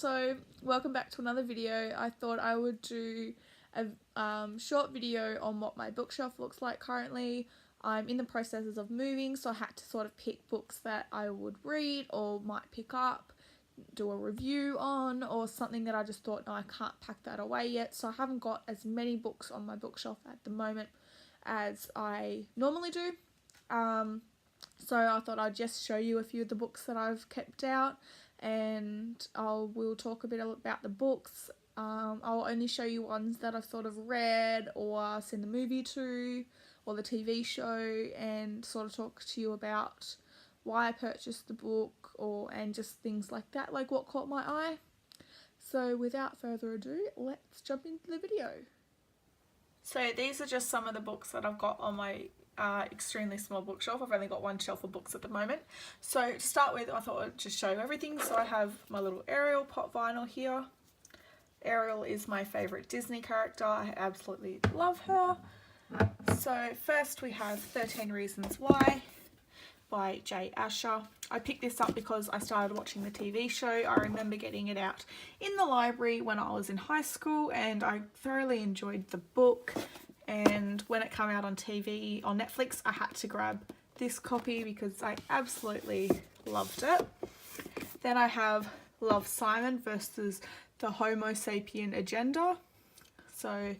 So welcome back to another video. I thought I would do a short video on what my bookshelf looks like currently. I'm in the processes of moving, so I had to sort of pick books that I would read or might pick up, do a review on, or something that I just thought, no, I can't pack that away yet. So I haven't got as many books on my bookshelf at the moment as I normally do. So I thought I'd just show you a few of the books that I've kept out, and we'll talk a bit about the books. I'll only show you ones that I've sort of read or seen the movie to or the TV show, and sort of talk to you about why I purchased the book and just things like that, like what caught my eye. So without further ado, let's jump into the video. So these are just some of the books that I've got on my extremely small bookshelf. I've only got one shelf of books at the moment. So to start with, I thought I'd just show you everything. So I have my little Ariel pop vinyl here. Ariel is my favourite Disney character. I absolutely love her. So first we have 13 Reasons Why by J. Asher. I picked this up because I started watching the TV show. I remember getting it out in the library when I was in high school, and I thoroughly enjoyed the book. And when it came out on TV, on Netflix, I had to grab this copy because I absolutely loved it. Then I have Love, Simon versus the Homo Sapien Agenda. So,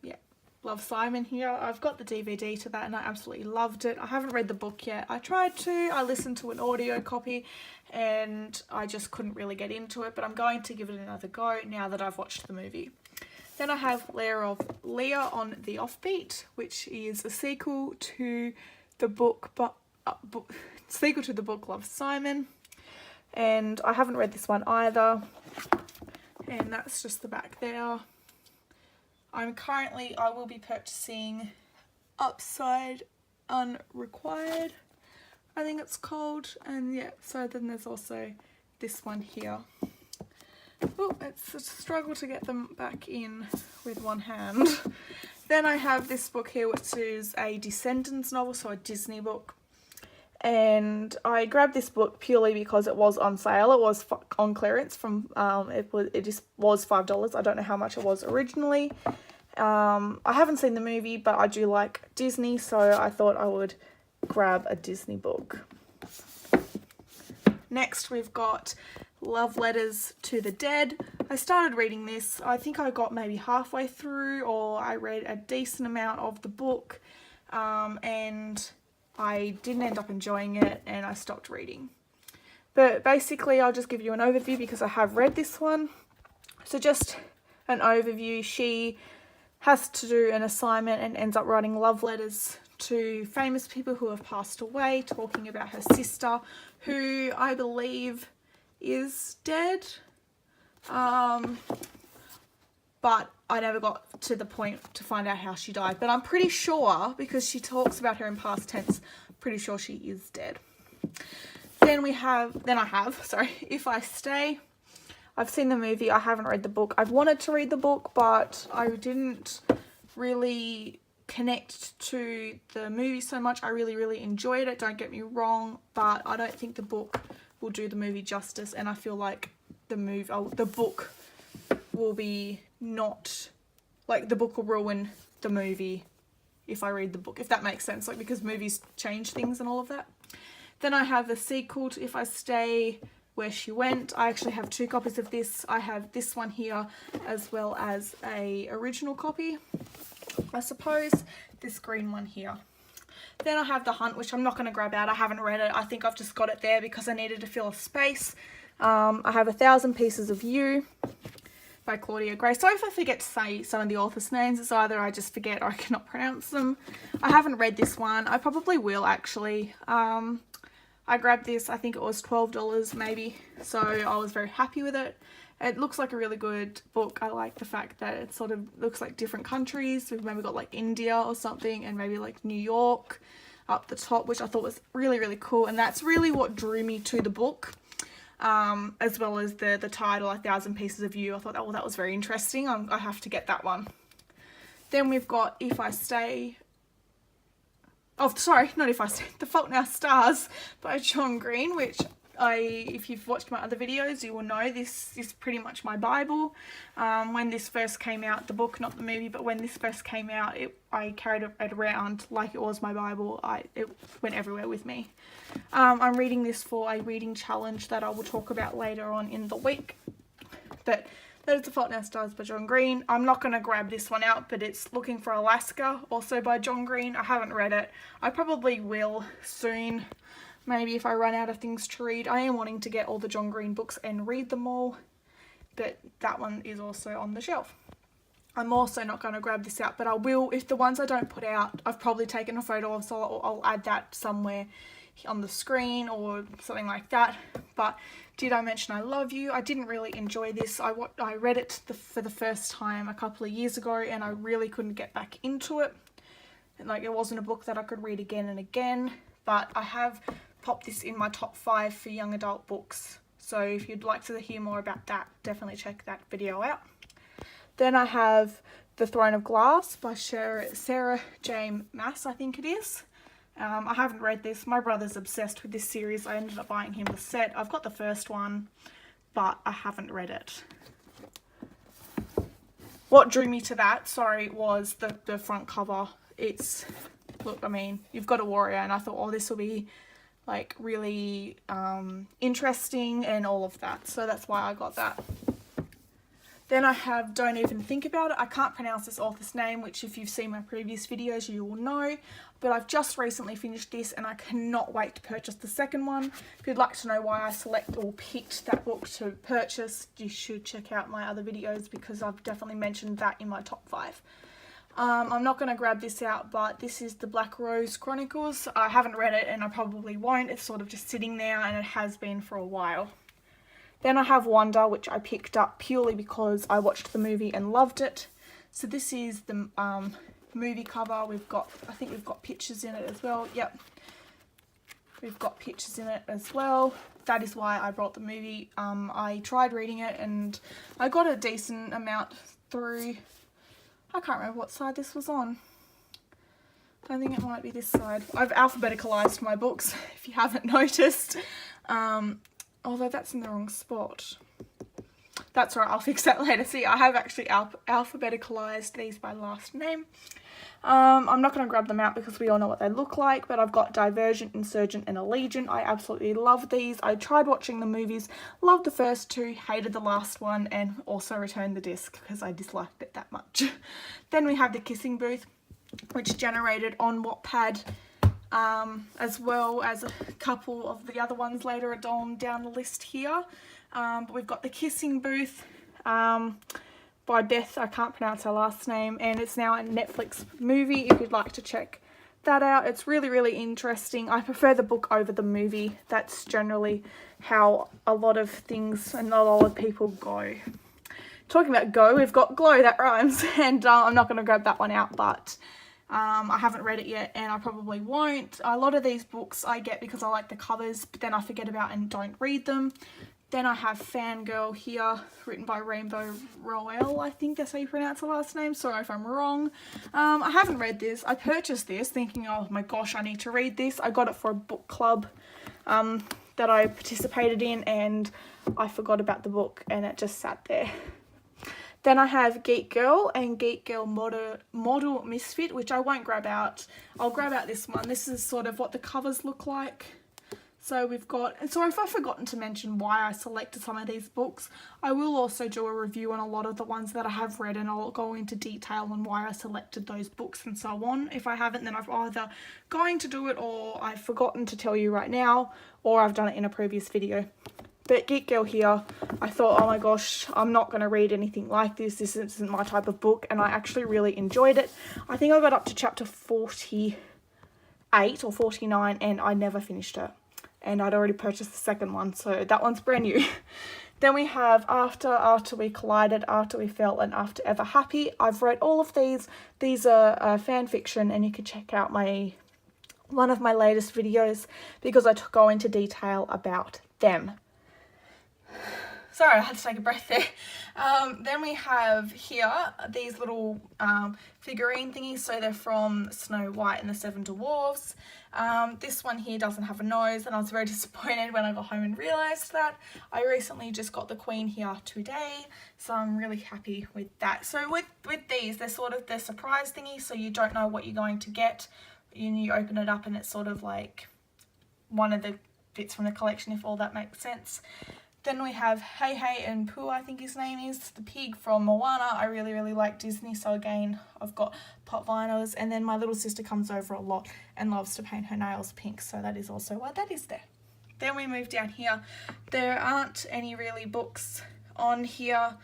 yeah, Love, Simon here. I've got the DVD to that and I absolutely loved it. I haven't read the book yet. I tried to. I listened to an audio copy and I just couldn't really get into it, but I'm going to give it another go now that I've watched the movie. Then I have Leah on the Offbeat, which is a sequel to the book, Love, Simon. And I haven't read this one either. And that's just the back there. I will be purchasing Upside Unrequired, I think it's called. And yeah, so then there's also this one here. Oh, it's a struggle to get them back in with one hand. Then I have this book here, which is a Descendants novel, so a Disney book. And I grabbed this book purely because it was on sale. It was on clearance from, it just was $5. I don't know how much it was originally. I haven't seen the movie, but I do like Disney, so I thought I would grab a Disney book. Next, we've got Love Letters to the Dead. I started reading this. I think I got maybe halfway through, or I read a decent amount of the book, and I didn't end up enjoying it and I stopped reading. But basically, I'll just give you an overview because I have read this one. So just an overview. She has to do an assignment and ends up writing love letters to famous people who have passed away, talking about her sister, who I believe is dead. But I never got to the point to find out how she died. But I'm pretty sure, because she talks about her in past tense, pretty sure she is dead. Then I have If I Stay. I've seen the movie. I haven't read the book. I've wanted to read the book, but I didn't really connect to the movie so much. I really enjoyed it, don't get me wrong, but I don't think the book will do the movie justice, and I feel like the book will be not, like, the book will ruin the movie if I read the book, if that makes sense, like, because movies change things and all of that. Then I have the sequel to If I Stay, Where She Went. I actually have two copies of this. I have this one here as well as a original copy, I suppose, this green one here. Then I have The Hunt, which I'm not going to grab out. I haven't read it. I think I've just got it there because I needed to fill a space. I have 1,000 Pieces of You by Claudia Gray. Sorry if I forget to say some of the authors' names. It's either I just forget or I cannot pronounce them. I haven't read this one. I probably will, actually. I grabbed this, I think it was $12 maybe, so I was very happy with it. It looks like a really good book. I like the fact that it sort of looks like different countries. We've maybe got like India or something, and maybe like New York up the top, which I thought was really cool. And that's really what drew me to the book, as well as the title, 1,000 Pieces of You. I thought, oh, that was very interesting. I have to get that one. Then we've got If I Stay. Oh, sorry, not If I Stay. The Fault in Our Stars by John Green, which if you've watched my other videos, you will know this is pretty much my Bible. When this first came out, the book, not the movie, but when this first came out, I carried it around like it was my Bible. It went everywhere with me. I'm reading this for a reading challenge that I will talk about later on in the week. But That Is the Fault Now Stars by John Green. I'm not going to grab this one out, but it's Looking for Alaska, also by John Green. I haven't read it. I probably will soon, maybe if I run out of things to read. I am wanting to get all the John Green books and read them all, but that one is also on the shelf. I'm also not going to grab this out, but I will, if the ones I don't put out, I've probably taken a photo of, so I'll add that somewhere on the screen or something like that. But did I mention I Love You? I didn't really enjoy this. I read it for the first time a couple of years ago, and I really couldn't get back into it. Like, it wasn't a book that I could read again and again, but I have popped this in my top 5 for young adult books. So if you'd like to hear more about that, definitely check that video out. Then I have The Throne of Glass by Sarah J. Maas, I think it is. I haven't read this. My brother's obsessed with this series. I ended up buying him the set. I've got the first one, but I haven't read it. What drew me to that, was the front cover. Look, I mean, you've got a warrior, and I thought, oh, this will be like really interesting and all of that. So that's why I got that. Then I have Don't Even Think About It. I can't pronounce this author's name, which if you've seen my previous videos, you will know. But I've just recently finished this, and I cannot wait to purchase the second one. If you'd like to know why I picked that book to purchase, you should check out my other videos, because I've definitely mentioned that in my top 5. I'm not going to grab this out, but this is the Black Rose Chronicles. I haven't read it, and I probably won't. It's sort of just sitting there, and it has been for a while. Then I have Wonder, which I picked up purely because I watched the movie and loved it. So this is the movie cover. I think we've got pictures in it as well. Yep. We've got pictures in it as well. That is why I brought the movie. I tried reading it and I got a decent amount through. I can't remember what side this was on. I think it might be this side. I've alphabeticalized my books, if you haven't noticed. Although that's in the wrong spot. That's alright, I'll fix that later. See, I have actually alphabeticalized these by last name. I'm not going to grab them out because we all know what they look like, but I've got Divergent, Insurgent and Allegiant. I absolutely love these. I tried watching the movies, loved the first 2, hated the last one, and also returned the disc because I disliked it that much. Then we have The Kissing Booth, which generated on Wattpad, as well as a couple of the other ones later on down the list here. But we've got The Kissing Booth by Beth, I can't pronounce her last name, and it's now a Netflix movie if you'd like to check that out. It's really, really interesting. I prefer the book over the movie. That's generally how a lot of things and a lot of people go. Talking about go, we've got Glow, that rhymes, and I'm not going to grab that one out, but I haven't read it yet, and I probably won't. A lot of these books I get because I like the covers, but then I forget about and don't read them. Then I have Fangirl here, written by Rainbow Rowell, I think that's how you pronounce her last name. Sorry if I'm wrong. I haven't read this. I purchased this thinking, oh my gosh, I need to read this. I got it for a book club that I participated in, and I forgot about the book, and it just sat there. Then I have Geek Girl and Geek Girl Model Misfit, which I won't grab out. I'll grab out this one. This is sort of what the covers look like. So we've got, and sorry if I've forgotten to mention why I selected some of these books. I will also do a review on a lot of the ones that I have read, and I'll go into detail on why I selected those books and so on. If I haven't, then I've either going to do it, or I've forgotten to tell you right now, or I've done it in a previous video. But Geek Girl here, I thought, oh my gosh, I'm not going to read anything like this. This isn't my type of book, and I actually really enjoyed it. I think I got up to chapter 48 or 49, and I never finished it. And I'd already purchased the second one, so that one's brand new. Then we have After We Collided, After We Fell, and After Ever Happy. I've read all of these. These are fan fiction, and you can check out one of my latest videos because I go into detail about them. Sorry, I had to take a breath there. Then we have here these little figurine thingies. So they're from Snow White and the Seven Dwarfs. This one here doesn't have a nose, and I was very disappointed when I got home and realised that. I recently just got the Queen here today, so I'm really happy with that. So with these, they're sort of the surprise thingy, so you don't know what you're going to get. You open it up and it's sort of like one of the bits from the collection, if all that makes sense. Then we have Hey Hey and Pooh, I think his name is, the pig from Moana. I really like Disney, so again, I've got pop vinyls. And then my little sister comes over a lot and loves to paint her nails pink, so that is also why that is there. Then we move down here. There aren't any really books on here,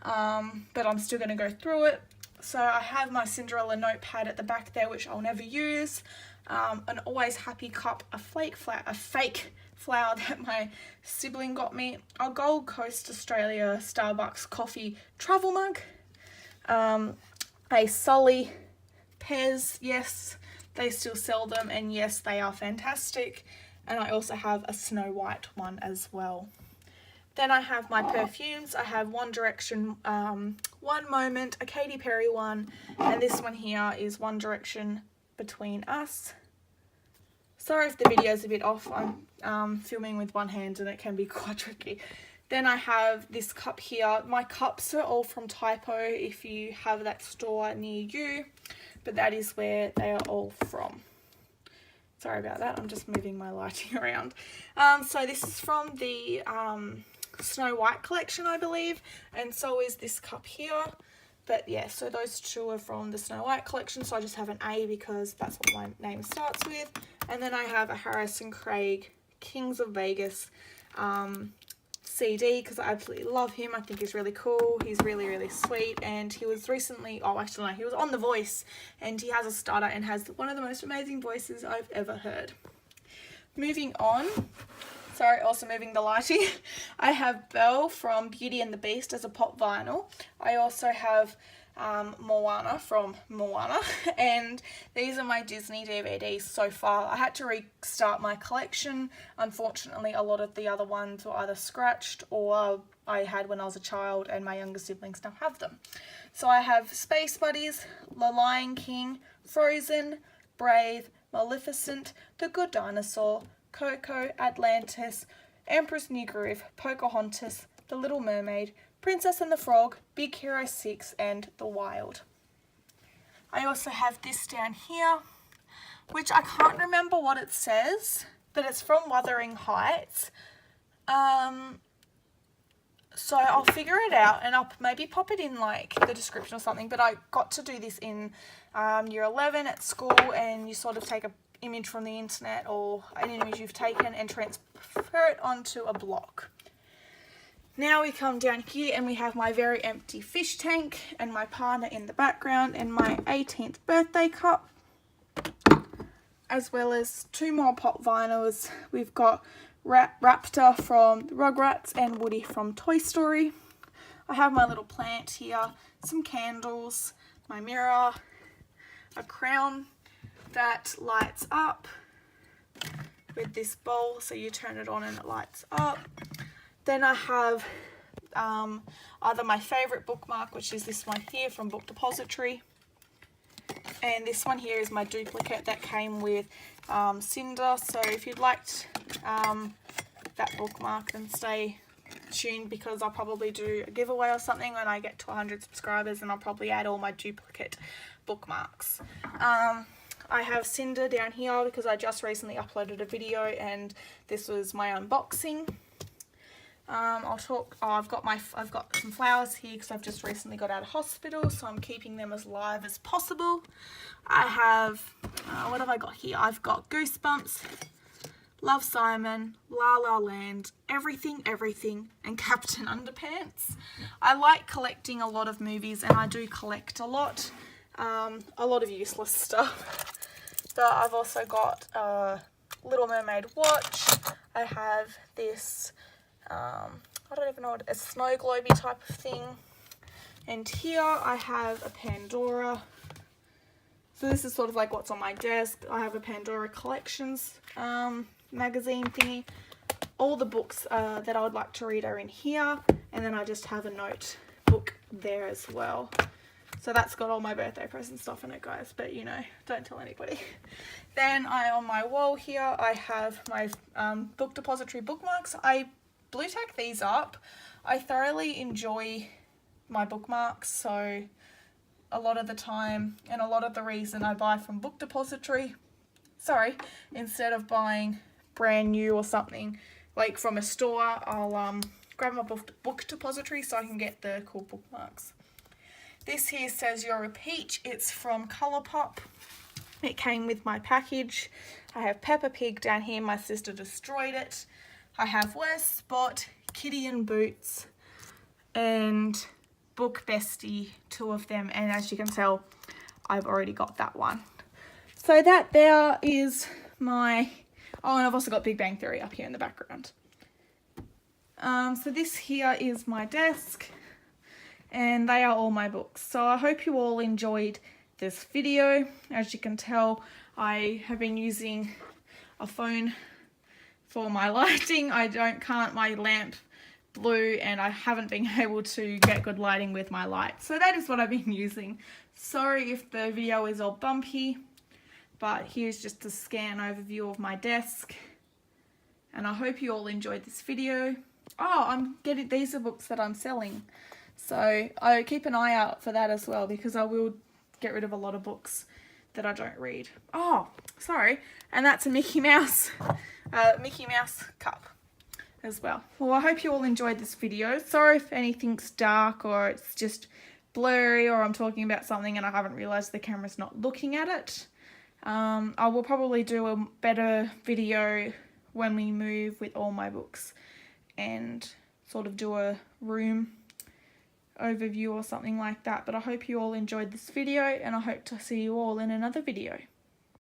but I'm still going to go through it. So I have my Cinderella notepad at the back there, which I'll never use. An Always Happy cup, a fake flower that my sibling got me, a Gold Coast Australia Starbucks coffee travel mug, a Sully Pez, yes, they still sell them, and yes, they are fantastic. And I also have a Snow White one as well. Then I have my perfumes. I have One Direction, One Moment, a Katy Perry one, and this one here is One Direction Between Us. Sorry if the video is a bit off. I'm filming with one hand and it can be quite tricky. Then I have this cup here. My cups are all from Typo if you have that store near you, but that is where they are all from. Sorry about that, I'm just moving my lighting around. So this is from the Snow White collection, I believe, and so is this cup here. But yeah, so those two are from the Snow White collection, so I just have an A because that's what my name starts with. And then I have a Harrison Craig Kings of Vegas CD because I absolutely love him. I think he's really cool. He's really sweet, and he was recently, oh actually no, he was on The Voice, and he has a stutter and has one of the most amazing voices I've ever heard. Moving on, sorry, also moving the lighting, I have Belle from Beauty and the Beast as a pop vinyl. I also have Moana from Moana, and these are my Disney DVDs so far. I had to restart my collection. Unfortunately, a lot of the other ones were either scratched or I had when I was a child, and my younger siblings now have them. So I have Space Buddies, The Lion King, Frozen, Brave, Maleficent, The Good Dinosaur, Coco, Atlantis, Emperor's New Groove, Pocahontas, The Little Mermaid, Princess and the Frog, Big Hero 6, and The Wild. I also have this down here, which I can't remember what it says, but it's from Wuthering Heights. So I'll figure it out and I'll maybe pop it in like the description or something, but I got to do this in year 11 at school, and you sort of take an image from the internet or an image you've taken and transfer it onto a block. Now we come down here and we have my very empty fish tank and my partner in the background and my 18th birthday cup, as well as two more pop vinyls. We've got Raptor from Rugrats and Woody from Toy Story. I have my little plant here, some candles, my mirror, a crown that lights up with this bowl, so you turn it on and it lights up. Then I have either my favourite bookmark, which is this one here from Book Depository, and this one here is my duplicate that came with Cinder. So if you'd liked that bookmark, then stay tuned because I'll probably do a giveaway or something when I get to 100 subscribers, and I'll probably add all my duplicate bookmarks. I have Cinder down here because I just recently uploaded a video and this was my unboxing. I've got some flowers here because I've just recently got out of hospital, so I'm keeping them as live as possible. I have, what have I got here? I've got Goosebumps, Love Simon, La La Land, Everything, and Captain Underpants. I like collecting a lot of movies, and I do collect a lot of useless stuff. But I've also got a Little Mermaid watch. I have this I don't even know what, a snow globey type of thing. And here I have a Pandora. So this is sort of like what's on my desk. I have a Pandora Collections magazine thingy. All the books that I would like to read are in here. and then I just have a notebook there as well. So that's got all my birthday present stuff in it, guys, but you know, don't tell anybody. Then on my wall here, I have my book depository bookmarks. I blue tack these up. I thoroughly enjoy my bookmarks, so a lot of the time, and a lot of the reason I buy from book depository, instead of buying brand new or something like from a store, I'll grab my book depository so I can get the cool bookmarks. This here says You're a Peach. It's from Colourpop. It came with my package. I have Peppa Pig down here. My sister destroyed it. I have Where's Spot, Kitty and Boots, and Book Bestie, 2 of them. And as you can tell, I've already got that one. So that there is my... Oh, and I've also got Big Bang Theory up here in the background. So this here is my desk, and they are all my books. So I hope you all enjoyed this video. As you can tell, I have been using a phone for my lighting. Can't my lamp blue, and I haven't been able to get good lighting with my light. So that is what I've been using. Sorry if the video is all bumpy, but here's just a scan overview of my desk. And I hope you all enjoyed this video. Oh, these are books that I'm selling. So I keep an eye out for that as well, because I will get rid of a lot of books that I don't read. Oh, sorry. And that's a Mickey Mouse cup as well. Well, I hope you all enjoyed this video. Sorry if anything's dark or it's just blurry, or I'm talking about something and I haven't realized the camera's not looking at it. I will probably do a better video when we move with all my books and sort of do a room overview or something like that. But I hope you all enjoyed this video, and I hope to see you all in another video.